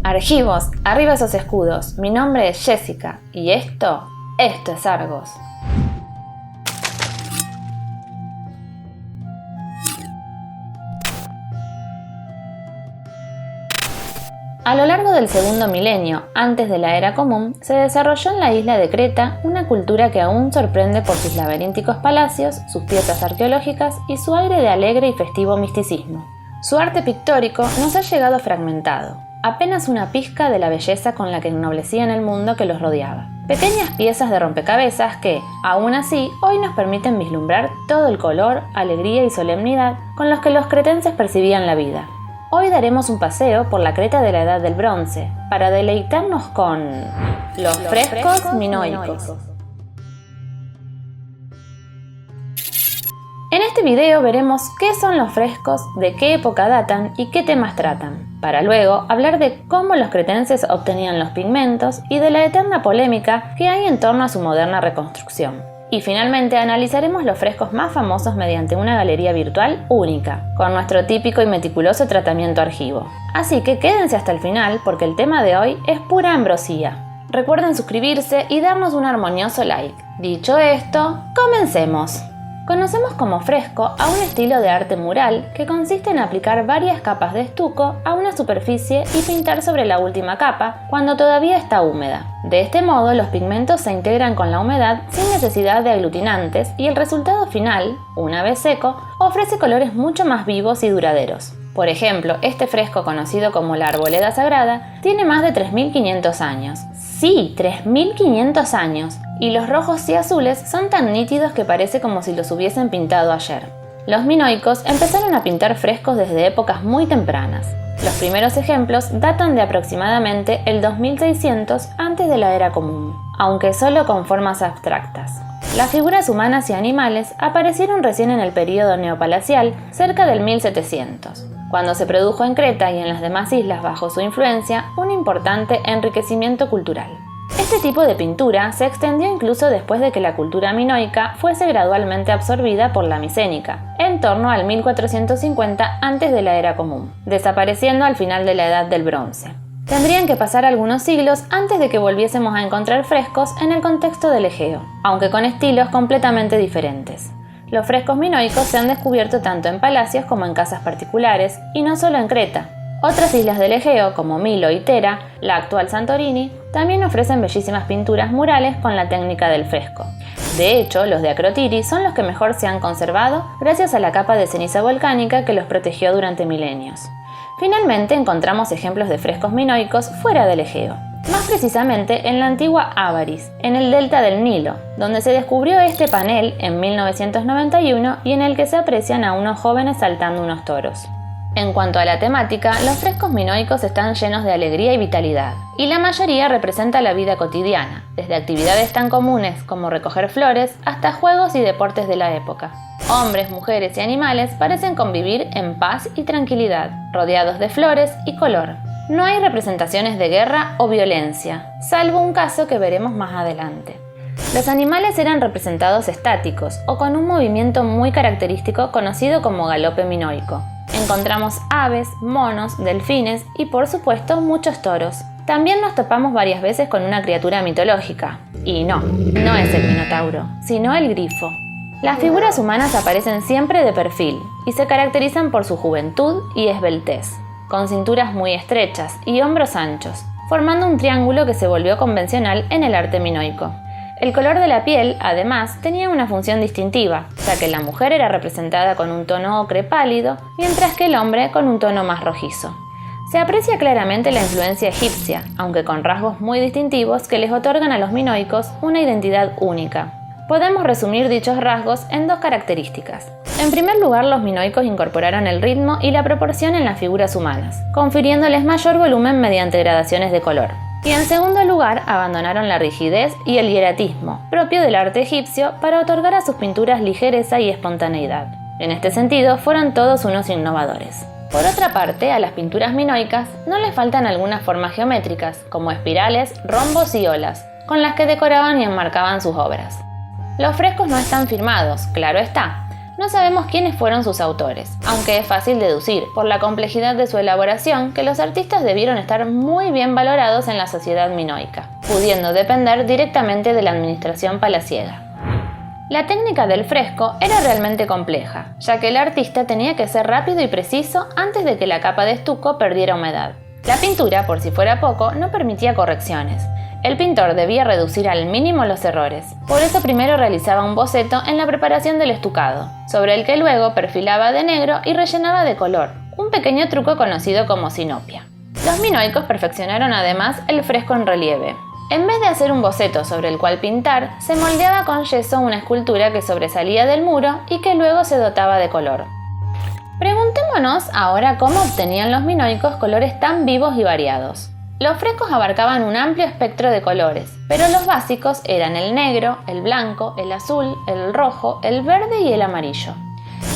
Argivos, arriba esos escudos. Mi nombre es Jessica y esto es Argos. A lo largo del segundo milenio, antes de la Era Común, se desarrolló en la isla de Creta una cultura que aún sorprende por sus laberínticos palacios, sus piezas arqueológicas y su aire de alegre y festivo misticismo. Su arte pictórico nos ha llegado fragmentado, apenas una pizca de la belleza con la que ennoblecían el mundo que los rodeaba. Pequeñas piezas de rompecabezas que, aún así, hoy nos permiten vislumbrar todo el color, alegría y solemnidad con los que los cretenses percibían la vida. Hoy daremos un paseo por la Creta de la Edad del Bronce, para deleitarnos con los frescos minoicos. En este video veremos qué son los frescos, de qué época datan y qué temas tratan, para luego hablar de cómo los cretenses obtenían los pigmentos y de la eterna polémica que hay en torno a su moderna reconstrucción. Y finalmente analizaremos los frescos más famosos mediante una galería virtual única, con nuestro típico y meticuloso tratamiento argivo. Así que quédense hasta el final porque el tema de hoy es pura ambrosía. Recuerden suscribirse y darnos un armonioso like. Dicho esto, comencemos. Conocemos como fresco a un estilo de arte mural que consiste en aplicar varias capas de estuco a una superficie y pintar sobre la última capa cuando todavía está húmeda. De este modo, los pigmentos se integran con la humedad sin necesidad de aglutinantes y el resultado final, una vez seco, ofrece colores mucho más vivos y duraderos. Por ejemplo, este fresco conocido como la Arboleda Sagrada tiene más de 3.500 años. Sí, 3.500 años. Y los rojos y azules son tan nítidos que parece como si los hubiesen pintado ayer. Los minoicos empezaron a pintar frescos desde épocas muy tempranas. Los primeros ejemplos datan de aproximadamente el 2600 antes de la Era Común, aunque solo con formas abstractas. Las figuras humanas y animales aparecieron recién en el período neopalacial, cerca del 1700, cuando se produjo en Creta y en las demás islas bajo su influencia un importante enriquecimiento cultural. Este tipo de pintura se extendió incluso después de que la cultura minoica fuese gradualmente absorbida por la micénica, en torno al 1450 antes de la Era Común, desapareciendo al final de la Edad del Bronce. Tendrían que pasar algunos siglos antes de que volviésemos a encontrar frescos en el contexto del Egeo, aunque con estilos completamente diferentes. Los frescos minoicos se han descubierto tanto en palacios como en casas particulares, y no solo en Creta. Otras islas del Egeo, como Milo y Tera, la actual Santorini, también ofrecen bellísimas pinturas murales con la técnica del fresco. De hecho, los de Akrotiri son los que mejor se han conservado gracias a la capa de ceniza volcánica que los protegió durante milenios. Finalmente encontramos ejemplos de frescos minoicos fuera del Egeo, más precisamente en la antigua Avaris, en el delta del Nilo, donde se descubrió este panel en 1991 y en el que se aprecian a unos jóvenes saltando unos toros. En cuanto a la temática, los frescos minoicos están llenos de alegría y vitalidad, y la mayoría representa la vida cotidiana, desde actividades tan comunes como recoger flores hasta juegos y deportes de la época. Hombres, mujeres y animales parecen convivir en paz y tranquilidad, rodeados de flores y color. No hay representaciones de guerra o violencia, salvo un caso que veremos más adelante. Los animales eran representados estáticos o con un movimiento muy característico conocido como galope minoico. Encontramos aves, monos, delfines y por supuesto muchos toros. También nos topamos varias veces con una criatura mitológica. Y no es el minotauro, sino el grifo. Las figuras humanas aparecen siempre de perfil y se caracterizan por su juventud y esbeltez, con cinturas muy estrechas y hombros anchos, formando un triángulo que se volvió convencional en el arte minoico. El color de la piel, además, tenía una función distintiva, ya que la mujer era representada con un tono ocre pálido, mientras que el hombre con un tono más rojizo. Se aprecia claramente la influencia egipcia, aunque con rasgos muy distintivos que les otorgan a los minoicos una identidad única. Podemos resumir dichos rasgos en dos características. En primer lugar, los minoicos incorporaron el ritmo y la proporción en las figuras humanas, confiriéndoles mayor volumen mediante gradaciones de color. Y en segundo lugar, abandonaron la rigidez y el hieratismo, propio del arte egipcio, para otorgar a sus pinturas ligereza y espontaneidad. En este sentido, fueron todos unos innovadores. Por otra parte, a las pinturas minoicas no les faltan algunas formas geométricas, como espirales, rombos y olas, con las que decoraban y enmarcaban sus obras. Los frescos no están firmados, claro está. No sabemos quiénes fueron sus autores, aunque es fácil deducir, por la complejidad de su elaboración, que los artistas debieron estar muy bien valorados en la sociedad minoica, pudiendo depender directamente de la administración palaciega. La técnica del fresco era realmente compleja, ya que el artista tenía que ser rápido y preciso antes de que la capa de estuco perdiera humedad. La pintura, por si fuera poco, no permitía correcciones. El pintor debía reducir al mínimo los errores. Por eso primero realizaba un boceto en la preparación del estucado, sobre el que luego perfilaba de negro y rellenaba de color, un pequeño truco conocido como sinopia. Los minoicos perfeccionaron además el fresco en relieve. En vez de hacer un boceto sobre el cual pintar, se moldeaba con yeso una escultura que sobresalía del muro y que luego se dotaba de color. Preguntémonos ahora cómo obtenían los minoicos colores tan vivos y variados. Los frescos abarcaban un amplio espectro de colores, pero los básicos eran el negro, el blanco, el azul, el rojo, el verde y el amarillo.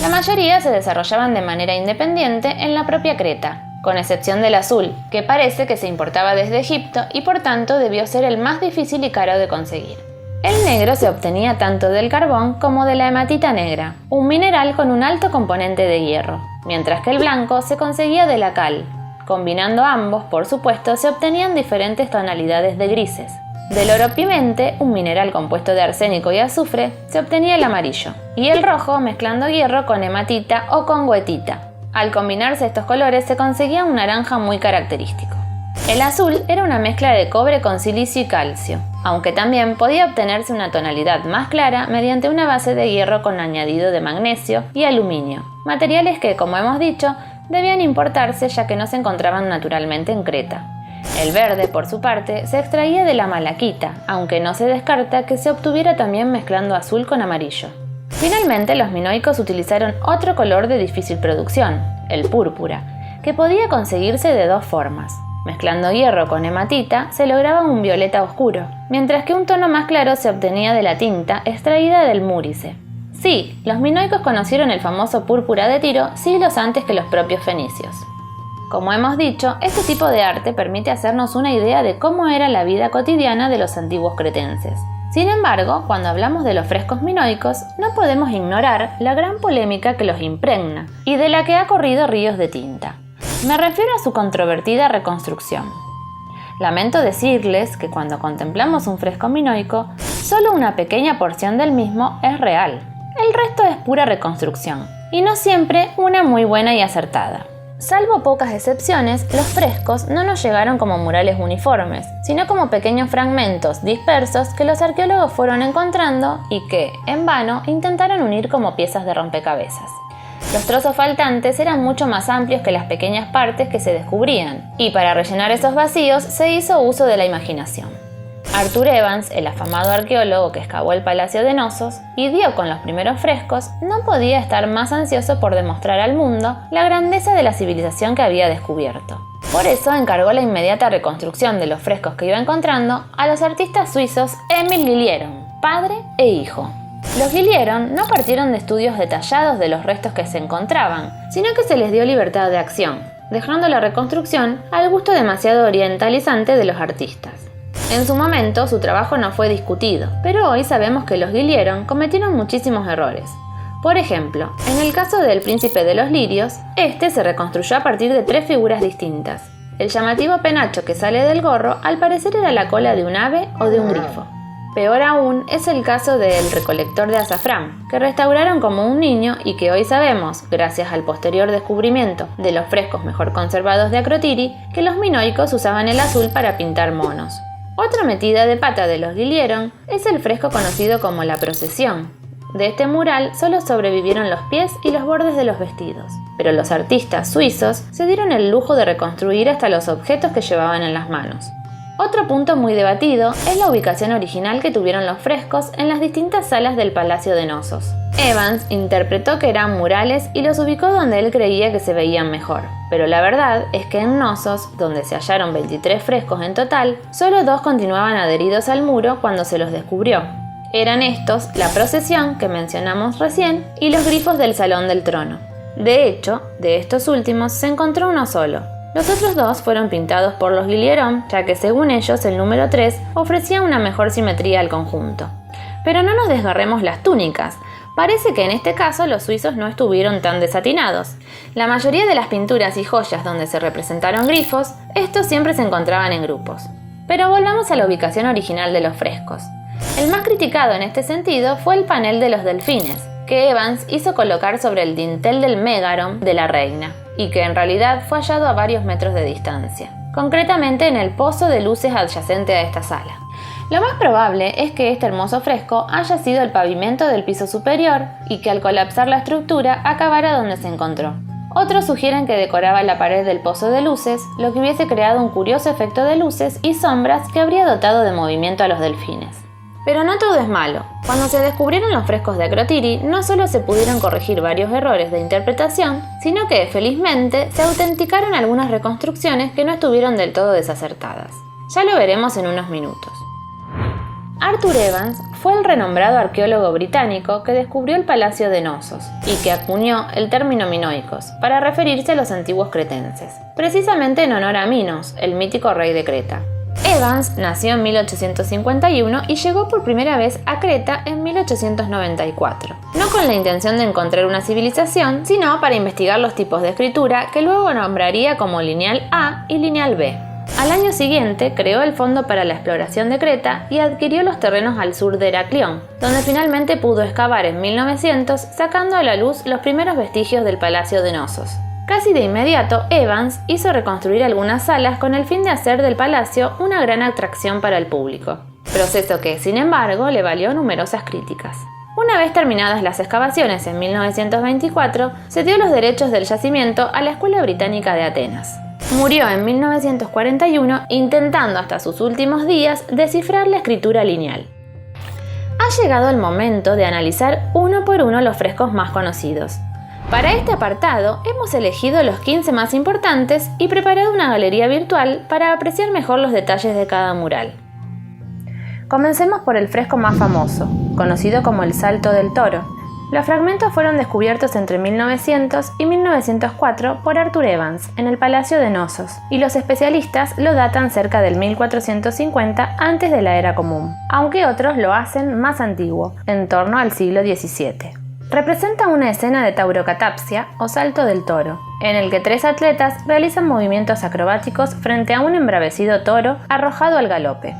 La mayoría se desarrollaban de manera independiente en la propia Creta, con excepción del azul, que parece que se importaba desde Egipto y por tanto debió ser el más difícil y caro de conseguir. El negro se obtenía tanto del carbón como de la hematita negra, un mineral con un alto componente de hierro, mientras que el blanco se conseguía de la cal. Combinando ambos, por supuesto, se obtenían diferentes tonalidades de grises. Del oro pimente, un mineral compuesto de arsénico y azufre, se obtenía el amarillo, y el rojo mezclando hierro con hematita o con goetita. Al combinarse estos colores se conseguía un naranja muy característico. El azul era una mezcla de cobre con silicio y calcio, aunque también podía obtenerse una tonalidad más clara mediante una base de hierro con añadido de magnesio y aluminio, materiales que, como hemos dicho, debían importarse ya que no se encontraban naturalmente en Creta. El verde, por su parte, se extraía de la malaquita, aunque no se descarta que se obtuviera también mezclando azul con amarillo. Finalmente, los minoicos utilizaron otro color de difícil producción, el púrpura, que podía conseguirse de dos formas. Mezclando hierro con hematita se lograba un violeta oscuro, mientras que un tono más claro se obtenía de la tinta extraída del múrice. Sí, los minoicos conocieron el famoso púrpura de Tiro siglos antes que los propios fenicios. Como hemos dicho, este tipo de arte permite hacernos una idea de cómo era la vida cotidiana de los antiguos cretenses. Sin embargo, cuando hablamos de los frescos minoicos, no podemos ignorar la gran polémica que los impregna y de la que ha corrido ríos de tinta. Me refiero a su controvertida reconstrucción. Lamento decirles que cuando contemplamos un fresco minoico, solo una pequeña porción del mismo es real. El resto es pura reconstrucción, y no siempre una muy buena y acertada. Salvo pocas excepciones, los frescos no nos llegaron como murales uniformes, sino como pequeños fragmentos dispersos que los arqueólogos fueron encontrando y que, en vano, intentaron unir como piezas de rompecabezas. Los trozos faltantes eran mucho más amplios que las pequeñas partes que se descubrían, y para rellenar esos vacíos se hizo uso de la imaginación. Arthur Evans, el afamado arqueólogo que excavó el Palacio de Knossos y dio con los primeros frescos, no podía estar más ansioso por demostrar al mundo la grandeza de la civilización que había descubierto. Por eso encargó la inmediata reconstrucción de los frescos que iba encontrando a los artistas suizos Emil Guillieron, padre e hijo. Los Guillieron no partieron de estudios detallados de los restos que se encontraban, sino que se les dio libertad de acción, dejando la reconstrucción al gusto demasiado orientalizante de los artistas. En su momento, su trabajo no fue discutido, pero hoy sabemos que los Guillieron cometieron muchísimos errores. Por ejemplo, en el caso del Príncipe de los Lirios, este se reconstruyó a partir de 3 figuras distintas. El llamativo penacho que sale del gorro al parecer era la cola de un ave o de un grifo. Peor aún es el caso del recolector de azafrán, que restauraron como un niño y que hoy sabemos, gracias al posterior descubrimiento de los frescos mejor conservados de Akrotiri, que los minoicos usaban el azul para pintar monos. Otra metida de pata de los Guillieron es el fresco conocido como la procesión. De este mural solo sobrevivieron los pies y los bordes de los vestidos, pero los artistas suizos se dieron el lujo de reconstruir hasta los objetos que llevaban en las manos. Otro punto muy debatido es la ubicación original que tuvieron los frescos en las distintas salas del Palacio de Knossos. Evans interpretó que eran murales y los ubicó donde él creía que se veían mejor. Pero la verdad es que en Knossos, donde se hallaron 23 frescos en total, solo 2 continuaban adheridos al muro cuando se los descubrió. Eran estos la procesión que mencionamos recién y los grifos del Salón del Trono. De hecho, de estos últimos se encontró uno solo. Los otros 2 fueron pintados por los Guillieron, ya que según ellos el número 3 ofrecía una mejor simetría al conjunto. Pero no nos desgarremos las túnicas, Parece que en este caso los suizos no estuvieron tan desatinados. La mayoría de las pinturas y joyas donde se representaron grifos, estos siempre se encontraban en grupos. Pero volvamos a la ubicación original de los frescos. El más criticado en este sentido fue el panel de los delfines, que Evans hizo colocar sobre el dintel del Megaron de la reina, y que en realidad fue hallado a varios metros de distancia, concretamente en el pozo de luces adyacente a esta sala. Lo más probable es que este hermoso fresco haya sido el pavimento del piso superior y que al colapsar la estructura acabara donde se encontró. Otros sugieren que decoraba la pared del pozo de luces, lo que hubiese creado un curioso efecto de luces y sombras que habría dotado de movimiento a los delfines. Pero no todo es malo. Cuando se descubrieron los frescos de Akrotiri, no solo se pudieron corregir varios errores de interpretación, sino que, felizmente, se autenticaron algunas reconstrucciones que no estuvieron del todo desacertadas. Ya lo veremos en unos minutos. Arthur Evans fue el renombrado arqueólogo británico que descubrió el Palacio de Knossos y que acuñó el término minoicos para referirse a los antiguos cretenses, precisamente en honor a Minos, el mítico rey de Creta. Evans nació en 1851 y llegó por primera vez a Creta en 1894, no con la intención de encontrar una civilización, sino para investigar los tipos de escritura que luego nombraría como lineal A y lineal B. Al año siguiente creó el Fondo para la Exploración de Creta y adquirió los terrenos al sur de Heraclión, donde finalmente pudo excavar en 1900, sacando a la luz los primeros vestigios del Palacio de Knossos. Casi de inmediato, Evans hizo reconstruir algunas salas con el fin de hacer del palacio una gran atracción para el público, proceso que, sin embargo, le valió numerosas críticas. Una vez terminadas las excavaciones en 1924, se dio los derechos del yacimiento a la Escuela Británica de Atenas. Murió en 1941 intentando hasta sus últimos días descifrar la escritura lineal. Ha llegado el momento de analizar uno por uno los frescos más conocidos. Para este apartado hemos elegido los 15 más importantes y preparado una galería virtual para apreciar mejor los detalles de cada mural. Comencemos por el fresco más famoso, conocido como el Salto del Toro. Los fragmentos fueron descubiertos entre 1900 y 1904 por Arthur Evans en el Palacio de Knossos, y los especialistas lo datan cerca del 1450 antes de la Era Común, aunque otros lo hacen más antiguo, en torno al siglo XVII. Representa una escena de taurocatapsia o salto del toro, en el que 3 atletas realizan movimientos acrobáticos frente a un embravecido toro arrojado al galope.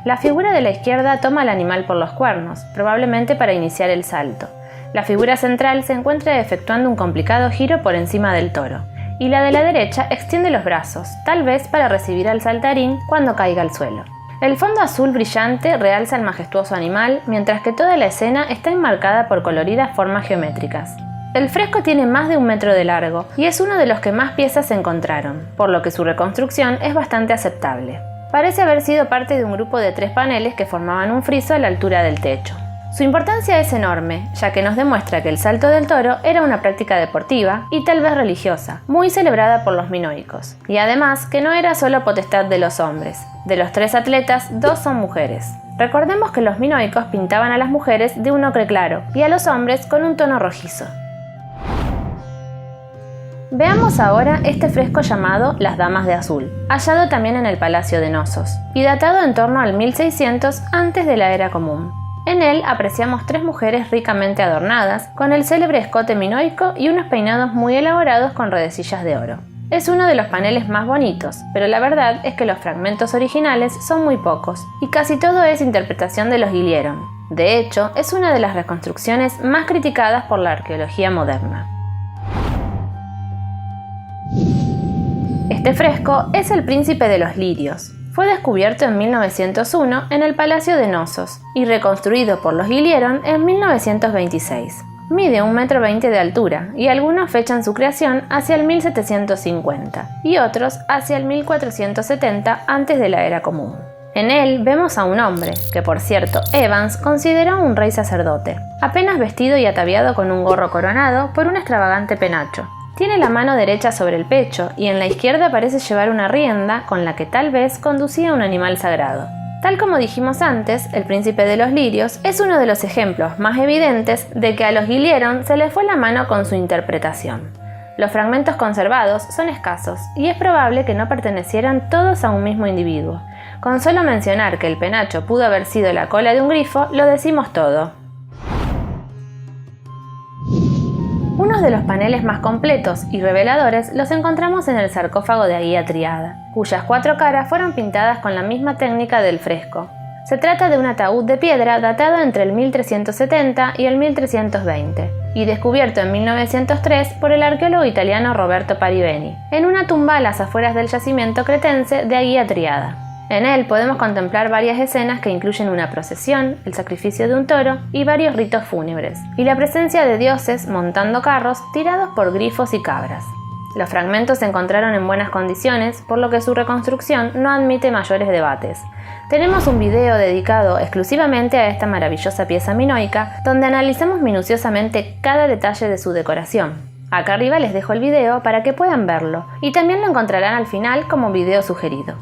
La figura de la izquierda toma al animal por los cuernos, probablemente para iniciar el salto. La figura central se encuentra efectuando un complicado giro por encima del toro, y la de la derecha extiende los brazos, tal vez para recibir al saltarín cuando caiga al suelo. El fondo azul brillante realza el majestuoso animal, mientras que toda la escena está enmarcada por coloridas formas geométricas. El fresco tiene más de 1 metro de largo y es uno de los que más piezas se encontraron, por lo que su reconstrucción es bastante aceptable. Parece haber sido parte de un grupo de 3 paneles que formaban un friso a la altura del techo. Su importancia es enorme, ya que nos demuestra que el salto del toro era una práctica deportiva y tal vez religiosa, muy celebrada por los minoicos, y además que no era solo potestad de los hombres. De los 3 atletas, 2 son mujeres. Recordemos que los minoicos pintaban a las mujeres de un ocre claro y a los hombres con un tono rojizo. Veamos ahora este fresco llamado Las Damas de Azul, hallado también en el Palacio de Knossos, y datado en torno al 1600 antes de la Era Común. En él apreciamos 3 mujeres ricamente adornadas, con el célebre escote minoico y unos peinados muy elaborados con redecillas de oro. Es uno de los paneles más bonitos, pero la verdad es que los fragmentos originales son muy pocos, y casi todo es interpretación de los Guillieron. De hecho, es una de las reconstrucciones más criticadas por la arqueología moderna. Este fresco es el Príncipe de los Lirios. Fue descubierto en 1901 en el Palacio de Knossos y reconstruido por los Guillieron en 1926. Mide 1,20 metros de altura y algunos fechan su creación hacia el 1750 y otros hacia el 1470 antes de la Era Común. En él vemos a un hombre, que por cierto Evans consideró un rey sacerdote, apenas vestido y ataviado con un gorro coronado por un extravagante penacho. Tiene la mano derecha sobre el pecho y en la izquierda parece llevar una rienda con la que tal vez conducía un animal sagrado. Tal como dijimos antes, el Príncipe de los Lirios es uno de los ejemplos más evidentes de que a los Guillieron se les fue la mano con su interpretación. Los fragmentos conservados son escasos y es probable que no pertenecieran todos a un mismo individuo. Con solo mencionar que el penacho pudo haber sido la cola de un grifo, lo decimos todo. Unos de los paneles más completos y reveladores los encontramos en el sarcófago de Aguía Triada, cuyas 4 caras fueron pintadas con la misma técnica del fresco. Se trata de un ataúd de piedra datado entre el 1370 y el 1320 y descubierto en 1903 por el arqueólogo italiano Roberto Pariveni, en una tumba a las afueras del yacimiento cretense de Aguía Triada. En él podemos contemplar varias escenas que incluyen una procesión, el sacrificio de un toro y varios ritos fúnebres, y la presencia de dioses montando carros tirados por grifos y cabras. Los fragmentos se encontraron en buenas condiciones, por lo que su reconstrucción no admite mayores debates. Tenemos un video dedicado exclusivamente a esta maravillosa pieza minoica, donde analizamos minuciosamente cada detalle de su decoración. Acá arriba les dejo el video para que puedan verlo, y también lo encontrarán al final como video sugerido.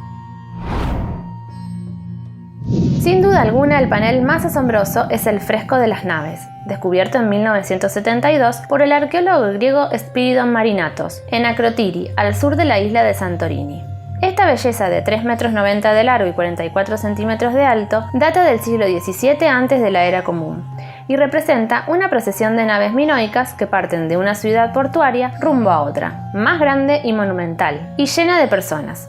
Sin duda alguna, el panel más asombroso es el fresco de las naves, descubierto en 1972 por el arqueólogo griego Spíridon Marinatos, en Akrotiri, al sur de la isla de Santorini. Esta belleza de 3,90 metros de largo y 44 centímetros de alto data del siglo XVII antes de la Era Común y representa una procesión de naves minoicas que parten de una ciudad portuaria rumbo a otra, más grande y monumental, y llena de personas.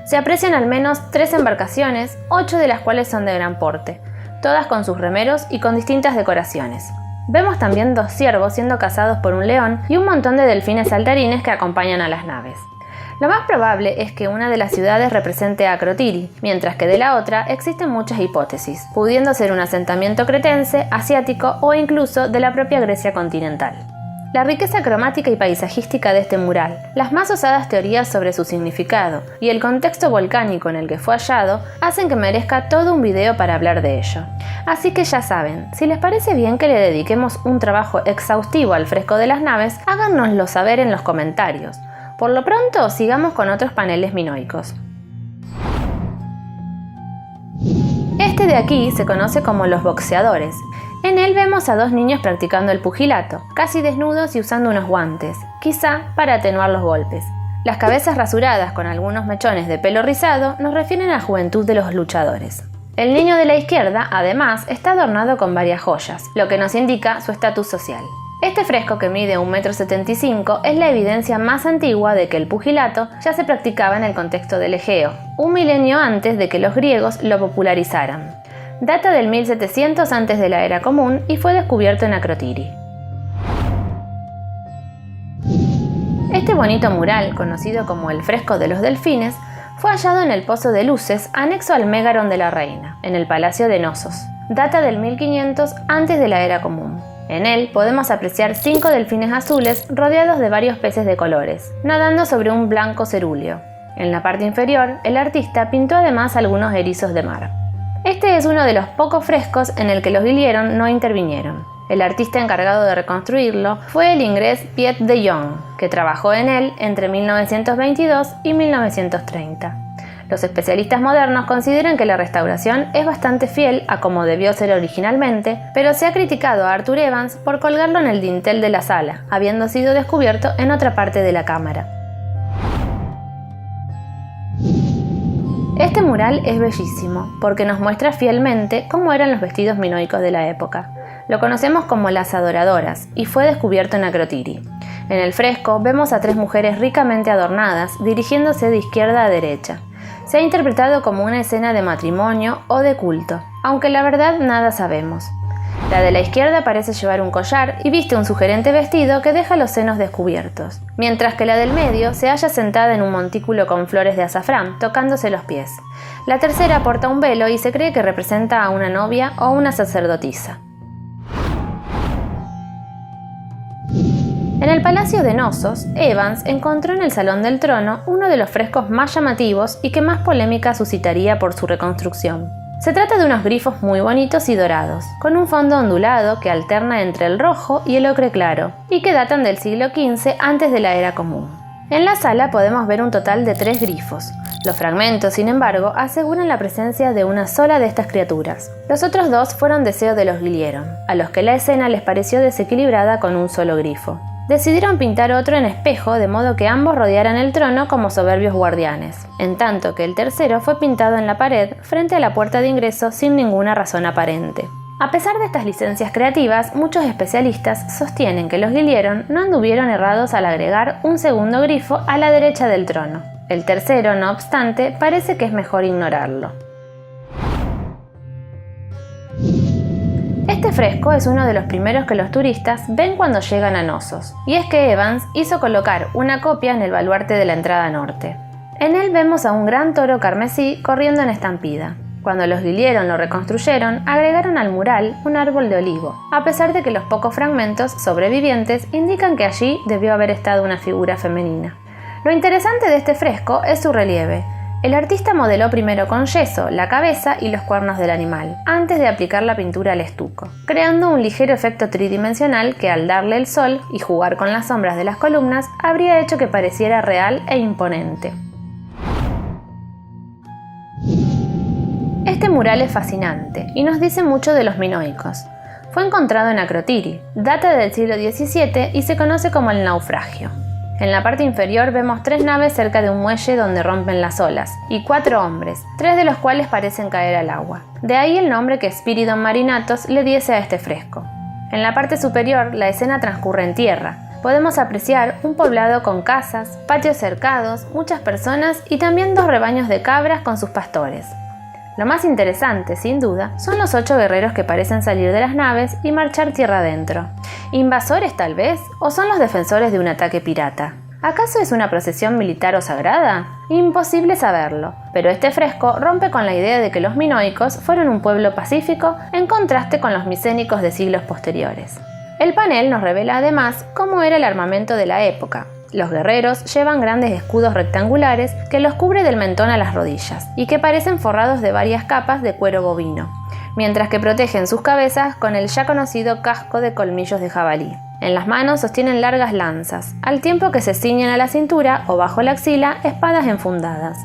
Se aprecian al menos 3 embarcaciones, 8 de las cuales son de gran porte, todas con sus remeros y con distintas decoraciones. Vemos también 2 ciervos siendo cazados por un león y un montón de delfines saltarines que acompañan a las naves. Lo más probable es que una de las ciudades represente a Akrotiri, mientras que de la otra existen muchas hipótesis, pudiendo ser un asentamiento cretense, asiático o incluso de la propia Grecia continental. La riqueza cromática y paisajística de este mural, las más osadas teorías sobre su significado y el contexto volcánico en el que fue hallado hacen que merezca todo un video para hablar de ello. Así que ya saben, si les parece bien que le dediquemos un trabajo exhaustivo al fresco de las naves, háganoslo saber en los comentarios. Por lo pronto, sigamos con otros paneles minoicos. Este de aquí se conoce como los boxeadores. En él vemos a 2 niños practicando el pugilato, casi desnudos y usando unos guantes, quizá para atenuar los golpes. Las cabezas rasuradas con algunos mechones de pelo rizado nos refieren a la juventud de los luchadores. El niño de la izquierda, además, está adornado con varias joyas, lo que nos indica su estatus social. Este fresco, que mide 1,75 metros, es la evidencia más antigua de que el pugilato ya se practicaba en el contexto del Egeo, un milenio antes de que los griegos lo popularizaran. Data del 1700 antes de la Era Común y fue descubierto en Akrotiri. Este bonito mural, conocido como el fresco de los delfines, fue hallado en el Pozo de Luces, anexo al Mégaron de la Reina, en el Palacio de Nosos. Data del 1500 antes de la Era Común. En él podemos apreciar 5 delfines azules rodeados de varios peces de colores, nadando sobre un blanco cerúleo. En la parte inferior, el artista pintó además algunos erizos de mar. Este es uno de los pocos frescos en el que los Guilliero no intervinieron. El artista encargado de reconstruirlo fue el inglés Piet de Jong, que trabajó en él entre 1922 y 1930. Los especialistas modernos consideran que la restauración es bastante fiel a como debió ser originalmente, pero se ha criticado a Arthur Evans por colgarlo en el dintel de la sala, habiendo sido descubierto en otra parte de la cámara. Este mural es bellísimo porque nos muestra fielmente cómo eran los vestidos minoicos de la época. Lo conocemos como las adoradoras y fue descubierto en Akrotiri. En el fresco vemos a 3 mujeres ricamente adornadas dirigiéndose de izquierda a derecha. Se ha interpretado como una escena de matrimonio o de culto, aunque la verdad nada sabemos. La de la izquierda parece llevar un collar y viste un sugerente vestido que deja los senos descubiertos, mientras que la del medio se halla sentada en un montículo con flores de azafrán, tocándose los pies. La tercera porta un velo y se cree que representa a una novia o una sacerdotisa. En el Palacio de Nosos, Evans encontró en el Salón del Trono uno de los frescos más llamativos y que más polémica suscitaría por su reconstrucción. Se trata de unos grifos muy bonitos y dorados, con un fondo ondulado que alterna entre el rojo y el ocre claro, y que datan del siglo XV antes de la Era Común. En la sala podemos ver un total de 3 grifos. Los fragmentos, sin embargo, aseguran la presencia de una sola de estas criaturas. Los otros 2 fueron deseo de los Guilliero, a los que la escena les pareció desequilibrada con un solo grifo. Decidieron pintar otro en espejo de modo que ambos rodearan el trono como soberbios guardianes, en tanto que el tercero fue pintado en la pared frente a la puerta de ingreso sin ninguna razón aparente. A pesar de estas licencias creativas, muchos especialistas sostienen que los Guilliero no anduvieron errados al agregar un segundo grifo a la derecha del trono. El tercero, no obstante, parece que es mejor ignorarlo. Este fresco es uno de los primeros que los turistas ven cuando llegan a Knossos, y es que Evans hizo colocar una copia en el baluarte de la entrada norte. En él vemos a un gran toro carmesí corriendo en estampida. Cuando los Guilliero lo reconstruyeron, agregaron al mural un árbol de olivo, a pesar de que los pocos fragmentos sobrevivientes indican que allí debió haber estado una figura femenina. Lo interesante de este fresco es su relieve. El artista modeló primero con yeso la cabeza y los cuernos del animal, antes de aplicar la pintura al estuco, creando un ligero efecto tridimensional que al darle el sol y jugar con las sombras de las columnas habría hecho que pareciera real e imponente. Este mural es fascinante y nos dice mucho de los minoicos. Fue encontrado en Akrotiri, data del siglo XVII y se conoce como el naufragio. En la parte inferior vemos 3 naves cerca de un muelle donde rompen las olas, y 4 hombres, 3 de los cuales parecen caer al agua. De ahí el nombre que Spyridon Marinatos le diese a este fresco. En la parte superior, la escena transcurre en tierra. Podemos apreciar un poblado con casas, patios cercados, muchas personas y también 2 rebaños de cabras con sus pastores. Lo más interesante, sin duda, son los 8 guerreros que parecen salir de las naves y marchar tierra adentro. ¿Invasores tal vez? ¿O son los defensores de un ataque pirata? ¿Acaso es una procesión militar o sagrada? Imposible saberlo, pero este fresco rompe con la idea de que los minoicos fueron un pueblo pacífico en contraste con los micénicos de siglos posteriores. El panel nos revela además cómo era el armamento de la época. Los guerreros llevan grandes escudos rectangulares que los cubre del mentón a las rodillas y que parecen forrados de varias capas de cuero bovino, mientras que protegen sus cabezas con el ya conocido casco de colmillos de jabalí. En las manos sostienen largas lanzas, al tiempo que se ciñen a la cintura o bajo la axila espadas enfundadas.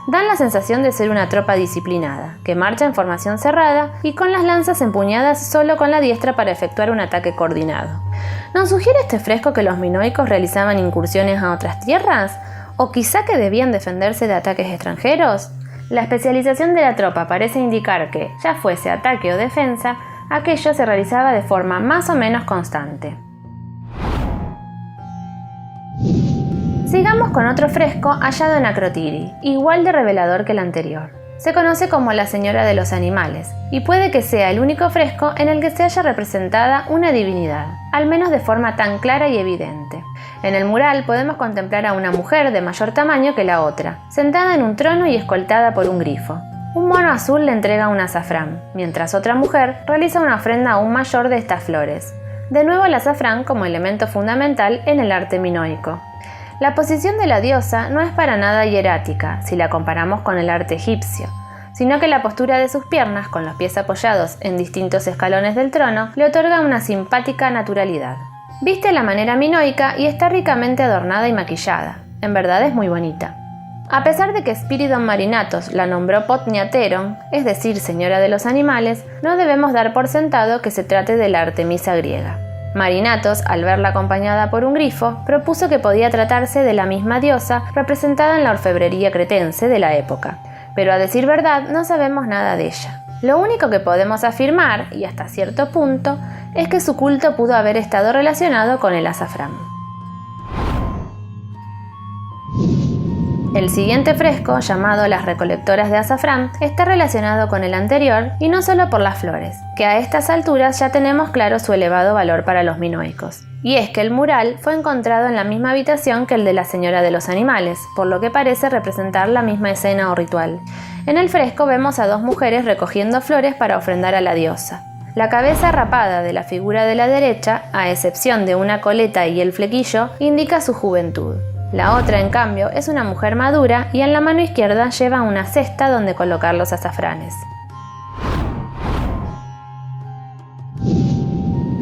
Dan la sensación de ser una tropa disciplinada, que marcha en formación cerrada y con las lanzas empuñadas solo con la diestra para efectuar un ataque coordinado. ¿Nos sugiere este fresco que los minoicos realizaban incursiones a otras tierras? ¿O quizá que debían defenderse de ataques extranjeros? La especialización de la tropa parece indicar que, ya fuese ataque o defensa, aquello se realizaba de forma más o menos constante. Sigamos con otro fresco hallado en Akrotiri, igual de revelador que el anterior. Se conoce como la Señora de los Animales, y puede que sea el único fresco en el que se haya representada una divinidad, al menos de forma tan clara y evidente. En el mural podemos contemplar a una mujer de mayor tamaño que la otra, sentada en un trono y escoltada por un grifo. Un mono azul le entrega un azafrán, mientras otra mujer realiza una ofrenda aún mayor de estas flores. De nuevo el azafrán como elemento fundamental en el arte minoico. La posición de la diosa no es para nada hierática si la comparamos con el arte egipcio, sino que la postura de sus piernas, con los pies apoyados en distintos escalones del trono, le otorga una simpática naturalidad. Viste a la manera minoica y está ricamente adornada y maquillada. En verdad es muy bonita. A pesar de que Spyridon Marinatos la nombró Potniateron, es decir, señora de los animales, no debemos dar por sentado que se trate de la Artemisa griega. Marinatos, al verla acompañada por un grifo, propuso que podía tratarse de la misma diosa representada en la orfebrería cretense de la época, pero a decir verdad no sabemos nada de ella. Lo único que podemos afirmar, y hasta cierto punto, es que su culto pudo haber estado relacionado con el azafrán. El siguiente fresco, llamado Las recolectoras de azafrán, está relacionado con el anterior y no solo por las flores, que a estas alturas ya tenemos claro su elevado valor para los minoicos. Y es que el mural fue encontrado en la misma habitación que el de la Señora de los Animales, por lo que parece representar la misma escena o ritual. En el fresco vemos a 2 mujeres recogiendo flores para ofrendar a la diosa. La cabeza rapada de la figura de la derecha, a excepción de una coleta y el flequillo, indica su juventud. La otra, en cambio, es una mujer madura y en la mano izquierda lleva una cesta donde colocar los azafranes.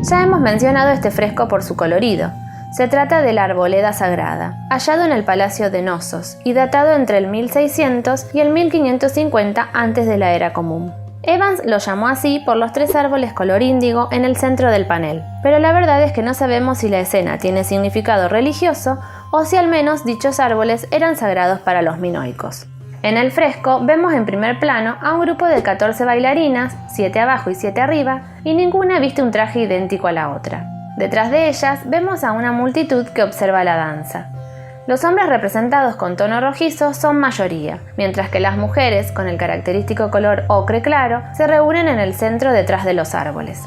Ya hemos mencionado este fresco por su colorido. Se trata de la Arboleda Sagrada, hallado en el Palacio de Knossos y datado entre el 1600 y el 1550 antes de la Era Común. Evans lo llamó así por los 3 árboles color índigo en el centro del panel, pero la verdad es que no sabemos si la escena tiene significado religioso o si al menos dichos árboles eran sagrados para los minoicos. En el fresco vemos en primer plano a un grupo de 14 bailarinas, 7 abajo y 7 arriba, y ninguna viste un traje idéntico a la otra. Detrás de ellas vemos a una multitud que observa la danza. Los hombres representados con tono rojizo son mayoría, mientras que las mujeres, con el característico color ocre claro, se reúnen en el centro detrás de los árboles.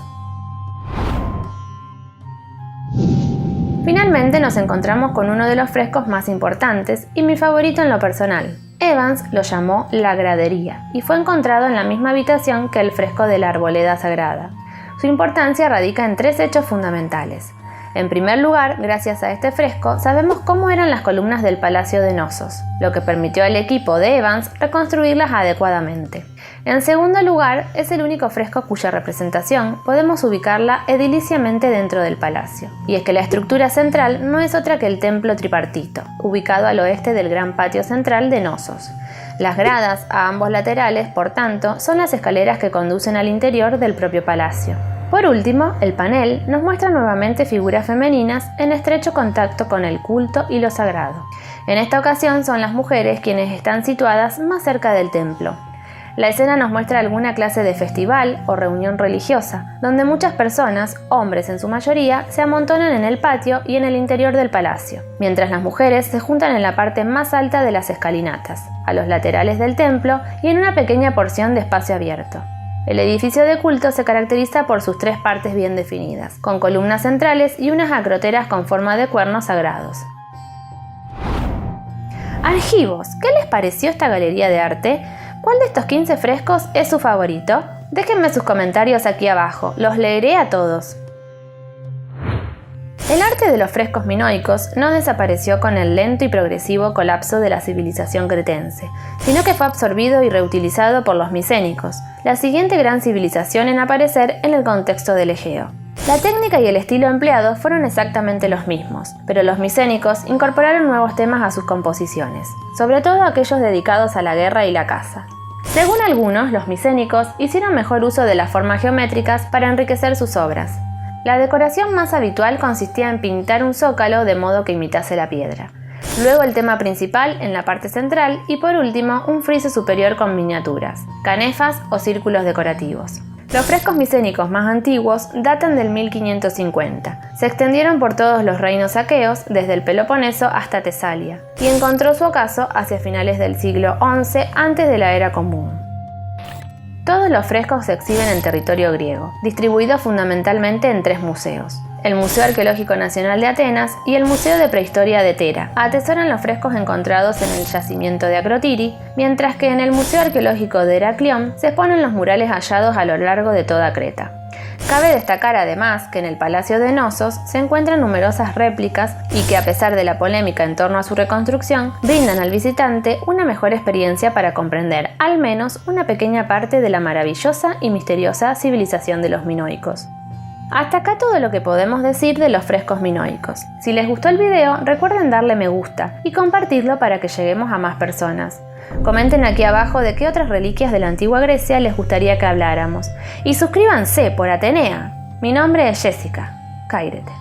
Finalmente nos encontramos con uno de los frescos más importantes y mi favorito en lo personal. Evans lo llamó la gradería y fue encontrado en la misma habitación que el fresco de la arboleda sagrada. Su importancia radica en 3 hechos fundamentales. En primer lugar, gracias a este fresco, sabemos cómo eran las columnas del Palacio de Knossos, lo que permitió al equipo de Evans reconstruirlas adecuadamente. En segundo lugar, es el único fresco cuya representación podemos ubicarla ediliciamente dentro del palacio. Y es que la estructura central no es otra que el templo tripartito, ubicado al oeste del gran patio central de Knossos. Las gradas a ambos laterales, por tanto, son las escaleras que conducen al interior del propio palacio. Por último, el panel nos muestra nuevamente figuras femeninas en estrecho contacto con el culto y lo sagrado. En esta ocasión son las mujeres quienes están situadas más cerca del templo. La escena nos muestra alguna clase de festival o reunión religiosa, donde muchas personas, hombres en su mayoría, se amontonan en el patio y en el interior del palacio, mientras las mujeres se juntan en la parte más alta de las escalinatas, a los laterales del templo y en una pequeña porción de espacio abierto. El edificio de culto se caracteriza por sus 3 partes bien definidas, con columnas centrales y unas acroteras con forma de cuernos sagrados. Argivos, ¿qué les pareció esta galería de arte? ¿Cuál de estos 15 frescos es su favorito? Déjenme sus comentarios aquí abajo, los leeré a todos. El arte de los frescos minoicos no desapareció con el lento y progresivo colapso de la civilización cretense, sino que fue absorbido y reutilizado por los micénicos, la siguiente gran civilización en aparecer en el contexto del Egeo. La técnica y el estilo empleados fueron exactamente los mismos, pero los micénicos incorporaron nuevos temas a sus composiciones, sobre todo aquellos dedicados a la guerra y la caza. Según algunos, los micénicos hicieron mejor uso de las formas geométricas para enriquecer sus obras. La decoración más habitual consistía en pintar un zócalo de modo que imitase la piedra. Luego el tema principal en la parte central y por último un friso superior con miniaturas, canefas o círculos decorativos. Los frescos micénicos más antiguos datan del 1550. Se extendieron por todos los reinos aqueos, desde el Peloponeso hasta Tesalia, y encontró su ocaso hacia finales del siglo XI antes de la era común. Todos los frescos se exhiben en territorio griego, distribuidos fundamentalmente en 3 museos. El Museo Arqueológico Nacional de Atenas y el Museo de Prehistoria de Tera atesoran los frescos encontrados en el yacimiento de Acrotiri, mientras que en el Museo Arqueológico de Heraclión se exponen los murales hallados a lo largo de toda Creta. Cabe destacar además que en el Palacio de Knossos se encuentran numerosas réplicas y que a pesar de la polémica en torno a su reconstrucción, brindan al visitante una mejor experiencia para comprender al menos una pequeña parte de la maravillosa y misteriosa civilización de los minoicos. Hasta acá todo lo que podemos decir de los frescos minoicos. Si les gustó el video, recuerden darle me gusta y compartirlo para que lleguemos a más personas. Comenten aquí abajo de qué otras reliquias de la antigua Grecia les gustaría que habláramos. Y suscríbanse por Atenea. Mi nombre es Jessica. Caírete.